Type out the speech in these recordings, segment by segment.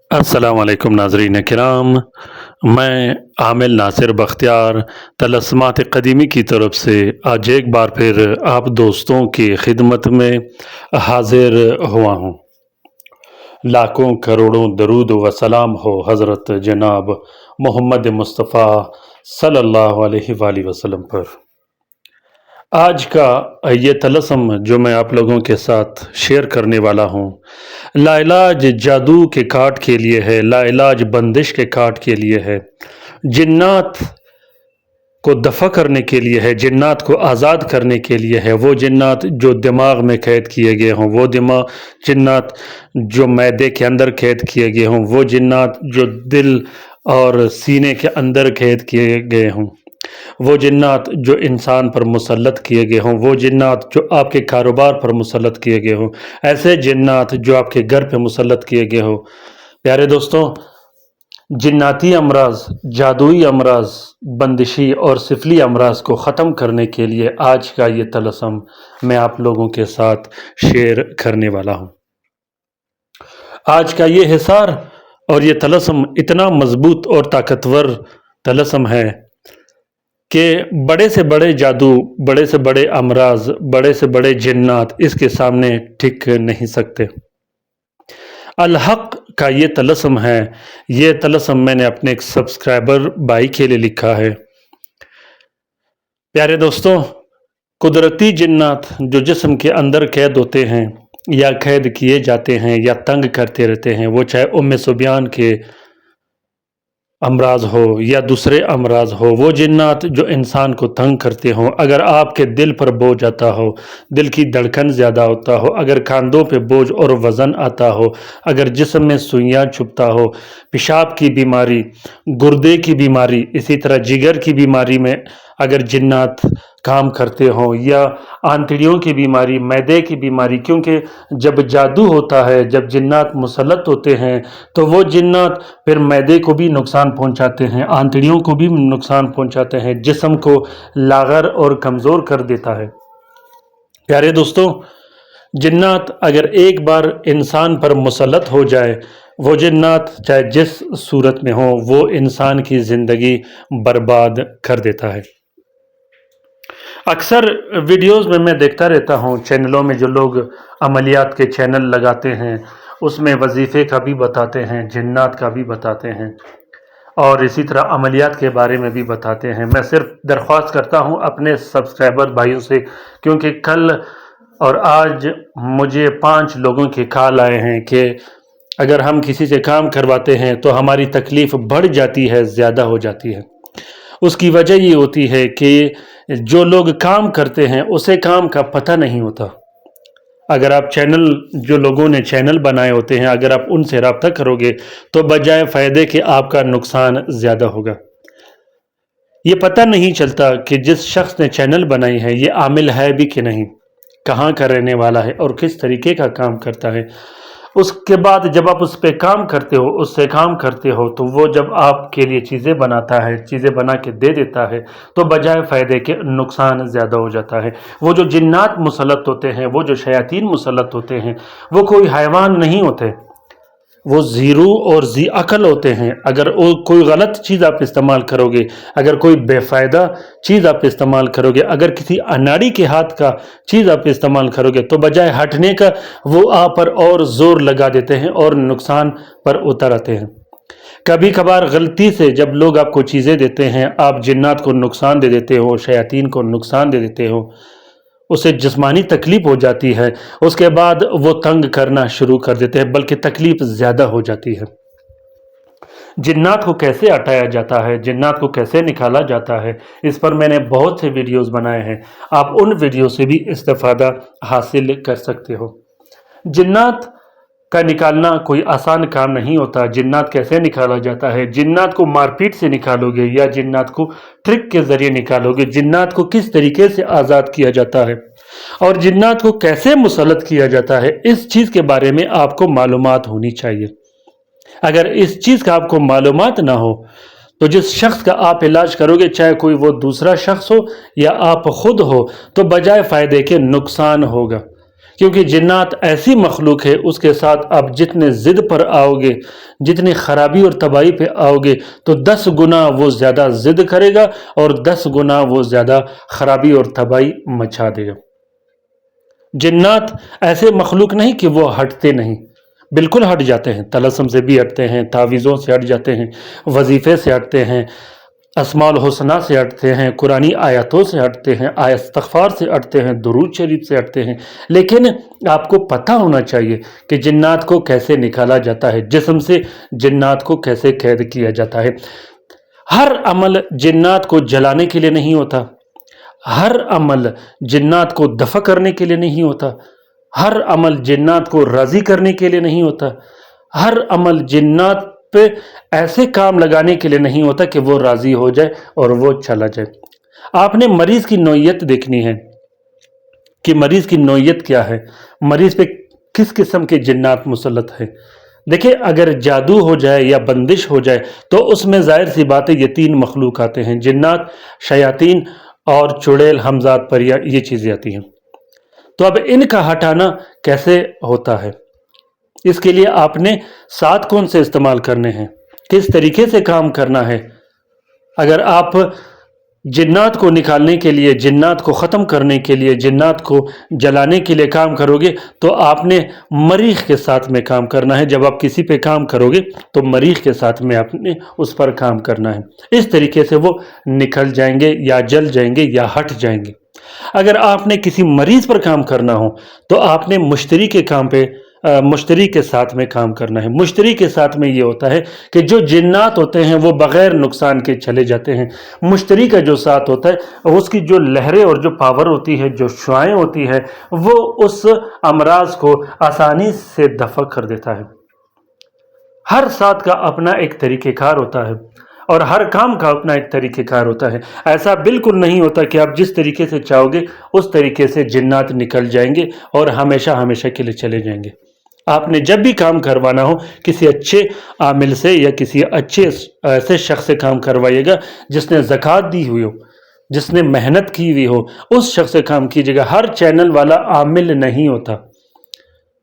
अस्सलामुअलैकुम नाज़रीन किराम। मैं आमिल नासिर बख्तियार तलस्मात क़दीमी की तरफ से आज एक बार फिर आप दोस्तों की खिदमत में हाजिर हुआ हूँ। लाखों करोड़ों दरूद व सलाम हो हज़रत जनाब मोहम्मद मुस्तफ़ा सल्लल्लाहु अलैहि वसल्लम पर। आज का ये तलस्म जो मैं आप लोगों के साथ शेयर करने वाला हूँ, लाइलाज जादू के काट के लिए है, लाइलाज बंदिश के काट के लिए है, जिन्नात को दफ़ा करने के लिए है, जिन्नात को आज़ाद करने के लिए है। वो जिन्नात जो दिमाग में कैद किए गए हों, वो जिन्नात जो मैदे के अंदर कैद किए गए हों, वो जिन्नात जो दिल और सीने के अंदर कैद किए गए हों, वो जिन्नात जो इंसान पर मुसल्लत किए गए हों, वो जिन्नात जो आपके कारोबार पर मुसल्लत किए गए हों, ऐसे जिन्नात जो आपके घर पे मुसल्लत किए गए हों। प्यारे दोस्तों, जिन्नाती अमराज, जादुई अमराज, बंदिशी और सिफली अमराज को ख़त्म करने के लिए आज का ये तलस्म मैं आप लोगों के साथ शेयर करने वाला हूँ। आज का ये हिसार और ये तलस्म इतना मजबूत और ताकतवर तलस्म है कि बड़े से बड़े जादू, बड़े से बड़े अमराज, बड़े से बड़े जिन्नात इसके सामने टिक नहीं सकते। अल-हक़ का ये तलस्म है। ये तलस्म मैंने अपने एक सब्सक्राइबर भाई के लिए लिखा है। प्यारे दोस्तों, कुदरती जिन्नात जो जिस्म के अंदर कैद होते हैं या कैद किए जाते हैं या तंग करते रहते हैं, वो चाहे उम्मे सुबियान के अमराज हो या दूसरे अमराज हो, वो जिन्नात जो इंसान को तंग करते हों, अगर आपके दिल पर बोझ आता हो, दिल की धड़कन ज़्यादा होता हो, अगर कंधों पे बोझ और वज़न आता हो, अगर जिस्म में सुइयाँ चुभता हो, पेशाब की बीमारी, गुर्दे की बीमारी, इसी तरह जिगर की बीमारी में अगर जिन्नात काम करते हों, या आंतड़ियों की बीमारी, मैदे की बीमारी, क्योंकि जब जादू होता है, जब जिन्नात मुसल्लत होते हैं तो वो जिन्नात फिर मैदे को भी नुकसान पहुंचाते हैं, आंतड़ियों को भी नुकसान पहुंचाते हैं, जिस्म को लागर और कमज़ोर कर देता है। प्यारे दोस्तों, जिन्नात अगर एक बार इंसान पर मुसल्लत हो जाए, वो जिन्नात चाहे जिस सूरत में हो, वो इंसान की ज़िंदगी बर्बाद कर देता है। अक्सर वीडियोस में मैं देखता रहता हूँ, चैनलों में जो लोग अमलियात के चैनल लगाते हैं, उसमें वजीफ़े का भी बताते हैं, जिन्नात का भी बताते हैं और इसी तरह अमलियात के बारे में भी बताते हैं। मैं सिर्फ दरख्वास्त करता हूँ अपने सब्सक्राइबर भाइयों से, क्योंकि कल और आज मुझे 5 लोगों के कॉल आए हैं कि अगर हम किसी से काम करवाते हैं तो हमारी तकलीफ़ बढ़ जाती है, ज़्यादा हो जाती है। उसकी वजह ये होती है कि जो लोग काम करते हैं उसे काम का पता नहीं होता। अगर आप जो लोगों ने चैनल बनाए होते हैं, अगर आप उनसे रब्ता करोगे तो बजाय फ़ायदे के आपका नुकसान ज़्यादा होगा। ये पता नहीं चलता कि जिस शख्स ने चैनल बनाई है ये आमिल है भी कि नहीं, कहाँ का रहने वाला है और किस तरीके का काम करता है। उसके बाद जब आप उस पर काम करते हो, उससे काम करते हो, तो वो जब आपके लिए चीज़ें बनाता है, चीज़ें बना के दे देता है, तो बजाय फ़ायदे के नुकसान ज़्यादा हो जाता है। वो जो जिन्नात मुसल्लत होते हैं, वो जो शयातीन मुसल्लत होते हैं, वो कोई हैवान नहीं होते, वो ज़ीरू और ज़ी अकल होते हैं। अगर वो कोई गलत चीज़ आप इस्तेमाल करोगे, अगर कोई बेफ़ायदा चीज़ आप इस्तेमाल करोगे, अगर किसी अनाड़ी के हाथ का चीज़ आप इस्तेमाल करोगे, तो बजाय हटने का वो आप पर और ज़ोर लगा देते हैं और नुकसान पर उतर आते हैं। कभी कभार गलती से जब लोग आपको चीज़ें देते हैं, आप जिन्नात को नुकसान दे देते हो, शयातीन को नुकसान दे देते हो, उसे जिस्मानी तकलीफ़ हो जाती है, उसके बाद वो तंग करना शुरू कर देते हैं, बल्कि तकलीफ़ ज़्यादा हो जाती है। जिन्नात को कैसे हटाया जाता है, जिन्नात को कैसे निकाला जाता है, इस पर मैंने बहुत से वीडियोस बनाए हैं। आप उन वीडियो से भी इस्तेफ़ादा हासिल कर सकते हो। जिन्नात का निकालना कोई आसान काम नहीं होता। जिन्नात कैसे निकाला जाता है? जिन्नात को मारपीट से निकालोगे या जिन्नात को ट्रिक के ज़रिए निकालोगे? जिन्नात को किस तरीके से आज़ाद किया जाता है और जिन्नात को कैसे मुसल्लत किया जाता है, इस चीज़ के बारे में आपको मालूमात होनी चाहिए। अगर इस चीज़ का आपको मालूमात ना हो तो जिस शख्स का आप इलाज करोगे, चाहे कोई वो दूसरा शख्स हो या आप खुद हो, तो बजाय फ़ायदे के नुकसान होगा। क्योंकि जिन्नात ऐसी मखलूक है, उसके साथ आप जितने ज़िद पर आओगे, जितनी ख़राबी और तबाही पे आओगे, तो 10 गुना वो ज़्यादा ज़िद करेगा और 10 गुना वो ज़्यादा ख़राबी और तबाही मचा देगा। जिन्नात ऐसे मखलूक नहीं कि वो हटते नहीं, बिल्कुल हट जाते हैं। तलस्सुम से भी हटते हैं, तावीज़ों से हट जाते हैं, वजीफ़े से हटते हैं, अस्माउल हुस्ना से हटते हैं, कुरानी आयतों से हटते हैं, इस्तिग़फ़ार से हटते हैं, दुरूद शरीफ से हटते हैं। लेकिन आपको पता होना चाहिए कि जिन्नात को कैसे निकाला जाता है, जिस्म से जिन्नात को कैसे कैद किया जाता है। हर अमल जिन्नात को जलाने के लिए नहीं होता, हर अमल जिन्नात को दफ़ा करने के लिए नहीं होता, हर अमल जिन्नात को राज़ी करने के लिए नहीं होता, हर अमल जिन्नात पे ऐसे काम लगाने के लिए नहीं होता कि वो राज़ी हो जाए और वो चला जाए। आपने मरीज़ की नौयत देखनी है कि मरीज़ की नौयत क्या है, मरीज़ पे किस किस्म के जिन्नात मुसल्लत हैं। देखिए, अगर जादू हो जाए या बंदिश हो जाए तो उसमें ज़ाहिर सी बात है ये 3 मखलूक आते हैं, जिन्नात, शयातीन और चुड़ैल, हमज़ात, परियां, ये चीज़ें आती हैं। तो अब इनका हटाना कैसे होता है, इसके लिए आपने साथ कौन से इस्तेमाल करने हैं, किस तरीके से काम करना है। अगर आप जिन्नात को निकालने के लिए, जिन्नात को ख़त्म करने के लिए, जिन्नात को जलाने के लिए काम करोगे तो आपने मरीख़ के साथ में काम करना है। जब आप किसी पे काम करोगे तो मरीख़ के साथ में आपने उस पर काम करना है। इस तरीके से वो निकल जाएंगे या जल जाएंगे या हट जाएंगे। अगर आपने किसी मरीज़ पर काम करना हो तो आपने मुश्तरी के काम पे मुश्तरी के साथ में काम करना है। मुश्तरी के साथ में ये होता है कि जो जिन्नात होते हैं वो बग़ैर नुकसान के चले जाते हैं। मुश्तरी का जो साथ होता है उसकी जो लहरें और जो पावर होती है, जो शुआएं होती है, वो उस अमराज को आसानी से दफ़ा कर देता है। हर साथ का अपना एक तरीक़ेकार होता है और हर काम का अपना एक तरीक़ेकार होता है। ऐसा बिल्कुल नहीं होता कि आप जिस तरीके से चाहोगे उस तरीके से जिन्नात निकल जाएंगे और हमेशा हमेशा के लिए चले जाएंगे। आपने जब भी काम करवाना हो किसी अच्छे आमिल से या किसी अच्छे ऐसे शख्स से काम करवाइएगा जिसने ज़कात दी हुई हो, जिसने मेहनत की हुई हो, उस शख्स से काम कीजिएगा। हर चैनल वाला आमिल नहीं होता।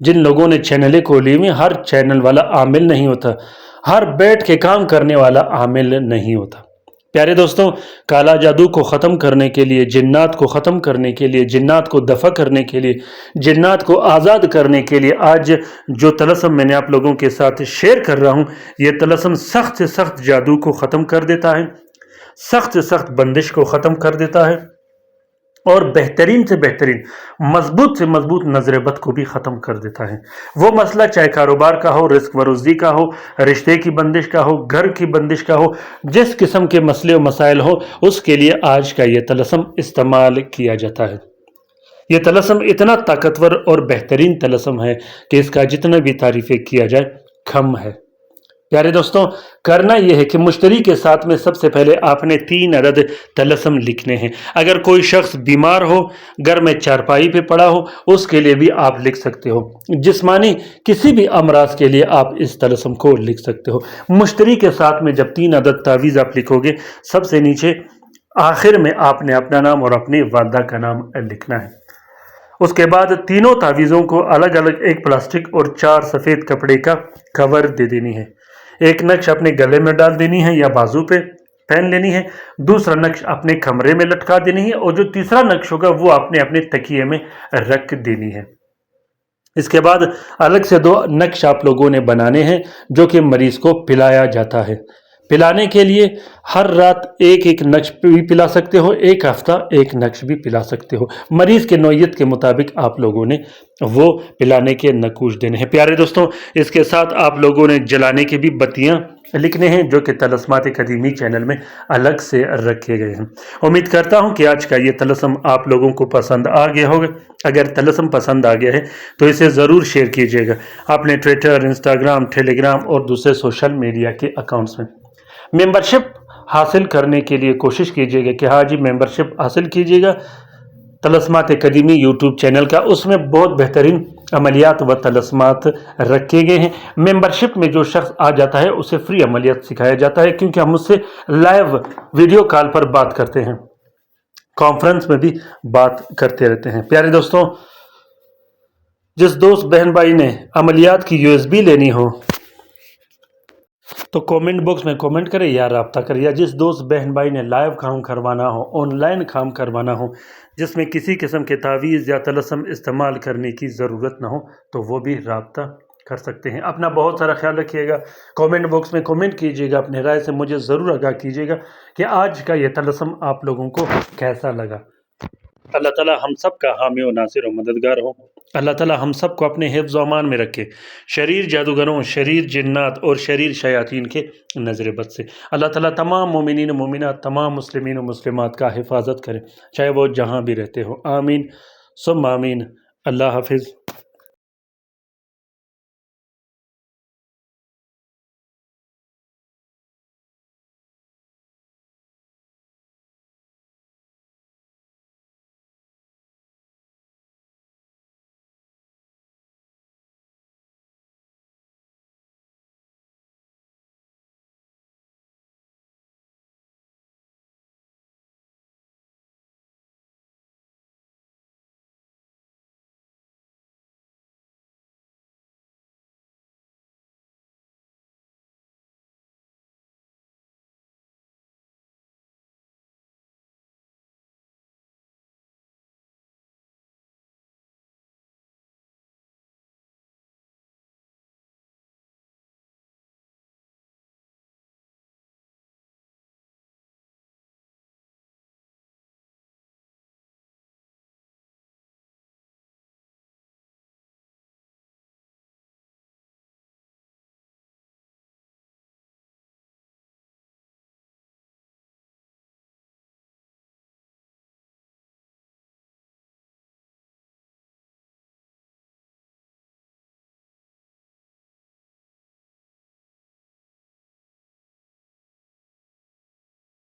जिन लोगों ने चैनलें खोली हुई, हर चैनल वाला आमिल नहीं होता, हर बैठ के काम करने वाला आमिल नहीं होता। प्यारे दोस्तों, काला जादू को ख़त्म करने के लिए, जिन्नात को ख़त्म करने के लिए, जिन्नात को दफ़ा करने के लिए, जिन्नात को आज़ाद करने के लिए आज जो तलस्सुम मैंने आप लोगों के साथ शेयर कर रहा हूँ, ये तलस्सुम सख्त से सख्त जादू को ख़त्म कर देता है, सख्त से सख्त बंदिश को ख़त्म कर देता है और बेहतरीन से बेहतरीन, मजबूत से मजबूत नजर बद को भी ख़त्म कर देता है। वो मसला चाहे कारोबार का हो, रिस्क व रुज़ी का हो, रिश्ते की बंदिश का हो, घर की बंदिश का हो, जिस किस्म के मसले व मसाइल हो, उसके लिए आज का ये तलस्सुम इस्तेमाल किया जाता है। ये तलस्सुम इतना ताकतवर और बेहतरीन तलस्सुम है कि इसका जितना भी तारीफ़ें किया जाए कम है। प्यारे दोस्तों, करना यह है कि मुश्तरी के साथ में सबसे पहले आपने 3 अदद तलस्सुम लिखने हैं। अगर कोई शख्स बीमार हो, घर में चारपाई पे पड़ा हो, उसके लिए भी आप लिख सकते हो। जिस्मानी किसी भी अमराज के लिए आप इस तलस्सुम को लिख सकते हो। मुश्तरी के साथ में जब 3 अदद तावीज़ आप लिखोगे, सबसे नीचे आखिर में आपने अपना नाम और अपनी वालदा का नाम लिखना है। उसके बाद तीनों तावीज़ों को अलग अलग एक प्लास्टिक और 4 सफ़ेद कपड़े का कवर दे देनी है। एक नक्श अपने गले में डाल देनी है या बाजू पे पहन लेनी है, दूसरा नक्श अपने कमरे में लटका देनी है और जो तीसरा नक्श होगा वो आपने अपने तकिए में रख देनी है। इसके बाद अलग से 2 नक्श आप लोगों ने बनाने हैं जो कि मरीज को पिलाया जाता है। पिलाने के लिए हर रात एक एक नक्श भी पिला सकते हो, एक हफ्ता एक नक्श भी पिला सकते हो। मरीज़ के नौयत के मुताबिक आप लोगों ने वो पिलाने के नकूश देने हैं। प्यारे दोस्तों, इसके साथ आप लोगों ने जलाने की भी बत्तियाँ लिखने हैं जो कि तलस्मात कदीमी चैनल में अलग से रखे गए हैं। उम्मीद करता हूं कि आज का ये तलस्सुम आप लोगों को पसंद आ गया होगा। अगर तलस्सुम पसंद आ गया है तो इसे ज़रूर शेयर कीजिएगा अपने ट्विटर, इंस्टाग्राम, टेलीग्राम और दूसरे सोशल मीडिया के अकाउंट्स में। मेंबरशिप हासिल करने के लिए कोशिश कीजिएगा कि हाँ जी, मेंबरशिप हासिल कीजिएगा तलस्मात कदीमी यूट्यूब चैनल का। उसमें बहुत बेहतरीन अमलियात व तलस्मात रखे गए हैं। मेंबरशिप में जो शख्स आ जाता है उसे फ्री अमलियात सिखाया जाता है, क्योंकि हम उससे लाइव वीडियो कॉल पर बात करते हैं, कॉन्फ्रेंस में भी बात करते रहते हैं। प्यारे दोस्तों, जिस दोस्त बहन भाई ने अमलियात की USB लेनी हो तो कमेंट बॉक्स में कमेंट करें या रब्ता करें, या जिस दोस्त बहन भाई ने लाइव काम करवाना हो, ऑनलाइन काम करवाना हो, जिसमें किसी किस्म के तावीज़ या तलस्सुम इस्तेमाल करने की ज़रूरत ना हो, तो वो भी रब्ता कर सकते हैं। अपना बहुत सारा ख्याल रखिएगा। कमेंट बॉक्स में कमेंट कीजिएगा, अपने राय से मुझे ज़रूर आगाह कीजिएगा कि आज का ये तलस्सुम आप लोगों को कैसा लगा। अल्लाह ताला हम सब का हामी और नासिर और मददगार हो। अल्लाह ताला हम सब को अपने हिफ्ज़ व अमान में रखे, शरीर जादूगरों, शरीर जिन्नात और शरीर शयातीन के नज़र बद से। अल्लाह ताला तमाम मोमिनीन मोमिनात, तमाम मुस्लिमीन और मुस्लिमात का हिफाजत करे, चाहे वो जहाँ भी रहते हो। आमीन सुम्मा आमीन। अल्लाह हाफिज़।